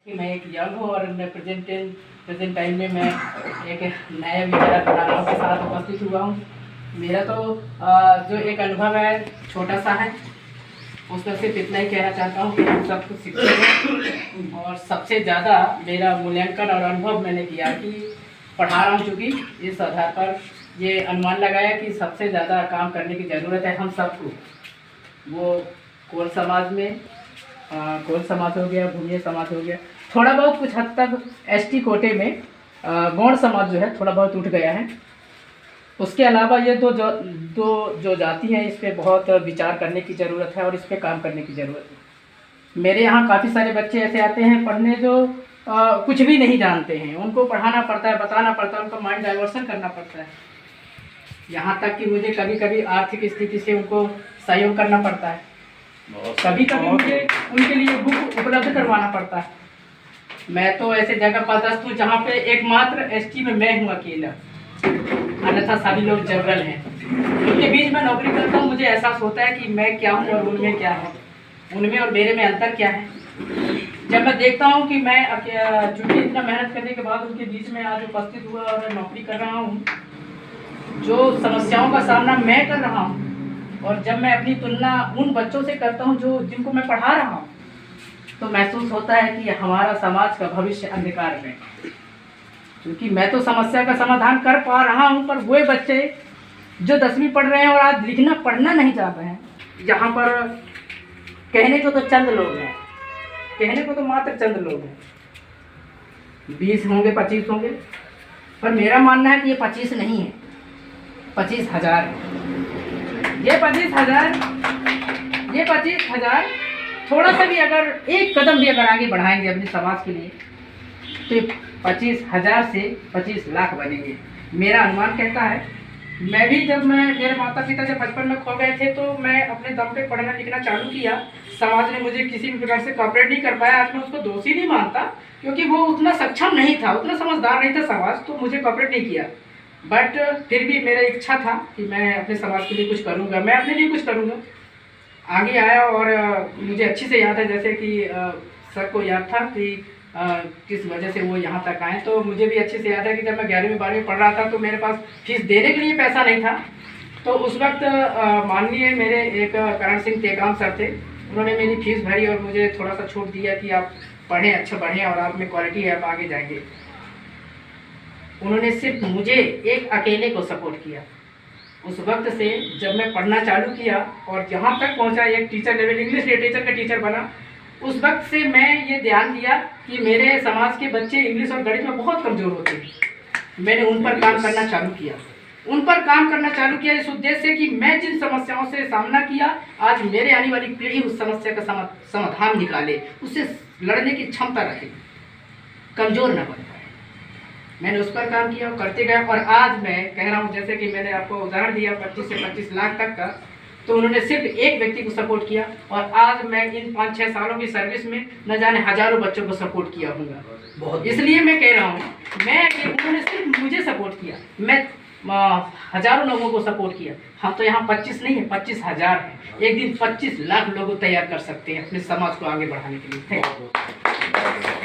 कि मैं एक यंग हूँ और मैं प्रेजेंट टाइम में मैं एक नया विचार धाराओं के साथ उपस्थित हुआ हूँ। मेरा तो जो एक अनुभव है छोटा सा है, उसमें सिर्फ इतना ही कहना चाहता हूँ कि हम सब कुछ सीखते हैं। और सबसे ज़्यादा मेरा मूल्यांकन और अनुभव मैंने किया कि पढ़ा रहा हूँ, चूँकि इस आधार पर ये अनुमान लगाया कि सबसे ज़्यादा काम करने की ज़रूरत है हम सबको। वो कौन समाज में कौन समाज हो गया, भूमिया समाज हो गया, थोड़ा बहुत कुछ हद तक एसटी कोटे में गौड़ समाज जो है थोड़ा बहुत उठ गया है। उसके अलावा ये जो जाति हैं इस पे बहुत विचार करने की ज़रूरत है और इस पे काम करने की ज़रूरत है। मेरे यहाँ काफ़ी सारे बच्चे ऐसे आते हैं पढ़ने जो कुछ भी नहीं जानते हैं, उनको पढ़ाना पड़ता है, बताना पड़ता है, उनका माइंड डाइवर्सन करना पड़ता है। यहाँ तक कि मुझे कभी कभी आर्थिक स्थिति से उनको सहयोग करना पड़ता है, कभी कभी मुझे उनके लिए बुक उपलब्ध करवाना पड़ता है। मैं तो ऐसे जगह पदस्थ हूँ जहाँ पे एकमात्र एसटी में मैं हूँ अकेला, अन्यथा सभी लोग जनरल हैं। उनके बीच में नौकरी करता हूँ, मुझे एहसास होता है कि मैं क्या हूँ और उनमें क्या है, उनमें और मेरे में अंतर क्या है। जब मैं देखता हूँ कि मैं चूँकि इतना मेहनत करने के बाद उनके बीच में आज उपस्थित हुआ और नौकरी कर रहा हूँ, जो समस्याओं का सामना मैं कर रहा हूँ और जब मैं अपनी तुलना उन बच्चों से करता हूँ जिनको मैं पढ़ा रहा हूँ, तो महसूस होता है कि हमारा समाज का भविष्य अंधकार में। क्योंकि मैं तो समस्या का समाधान कर पा रहा हूँ, पर वो बच्चे जो 10वीं पढ़ रहे हैं और आज लिखना पढ़ना नहीं चाहते हैं, जहाँ पर कहने को तो चंद लोग हैं, कहने को तो मात्र चंद लोग हैं, 20 होंगे 25 होंगे, पर मेरा मानना है कि ये 25 नहीं है, 25,000 है। ये 25,000 थोड़ा सा भी अगर एक कदम भी अगर आगे बढ़ाएंगे अपने समाज के लिए, तो 25,000 से 25 लाख बनेंगे। मेरा अनुमान कहता है। मैं भी जब मेरे माता पिता जब बचपन में खो गए थे, तो मैं अपने दम पे पढ़ना लिखना चालू किया। समाज ने मुझे किसी भी प्रकार से कॉपरेट नहीं कर पाया। आज मैं उसको दोषी नहीं मानता, क्योंकि वो उतना सक्षम नहीं था, उतना समझदार नहीं था समाज, तो मुझे कॉपरेट नहीं किया। बट फिर भी मेरा इच्छा था कि मैं अपने समाज के लिए कुछ करूँगा, मैं अपने लिए कुछ करूँगा। आगे आया और मुझे अच्छी से याद है, जैसे कि सर को याद था कि किस वजह से वो यहाँ तक आए। तो मुझे भी अच्छे से याद है कि जब मैं 11वीं 12वीं पढ़ रहा था, तो मेरे पास फीस देने के लिए पैसा नहीं था। तो उस वक्त माननीय मेरे एक करण सिंह टेकाम सर थे, उन्होंने मेरी फीस भरी और मुझे थोड़ा सा छूट दिया कि आप पढ़ें, अच्छा पढ़ें और आप में क्वालिटी है, आप आगे जाएंगे। उन्होंने सिर्फ मुझे एक अकेले को सपोर्ट किया। उस वक्त से जब मैं पढ़ना चालू किया और जहाँ तक पहुँचा, एक टीचर लेवल इंग्लिश लिटरेचर का टीचर बना, उस वक्त से मैं ये ध्यान दिया कि मेरे समाज के बच्चे इंग्लिश और गणित में बहुत कमज़ोर होते हैं। मैंने उन पर काम करना चालू किया इस उद्देश्य से कि मैं जिन समस्याओं से सामना किया, आज मेरे आने वाली पीढ़ी उस समस्या का समाधान निकाले, उससे लड़ने की क्षमता रखे, कमज़ोर न बन पाए। मैंने उस पर काम किया और करते गया, और आज मैं कह रहा हूँ, जैसे कि मैंने आपको उदाहरण दिया 25 से 25 लाख तक का, तो उन्होंने सिर्फ एक व्यक्ति को सपोर्ट किया और आज मैं इन 5-6 सालों की सर्विस में न जाने हजारों बच्चों को सपोर्ट किया होगा। इसलिए मैं कह रहा हूँ, उन्होंने सिर्फ मुझे सपोर्ट किया, मैं हजारों लोगों को सपोर्ट किया। हम तो यहाँ 25 नहीं है, 25,000 है। एक दिन 25 लाख लोग तैयार कर सकते हैं अपने समाज को आगे बढ़ाने के लिए। Thank you.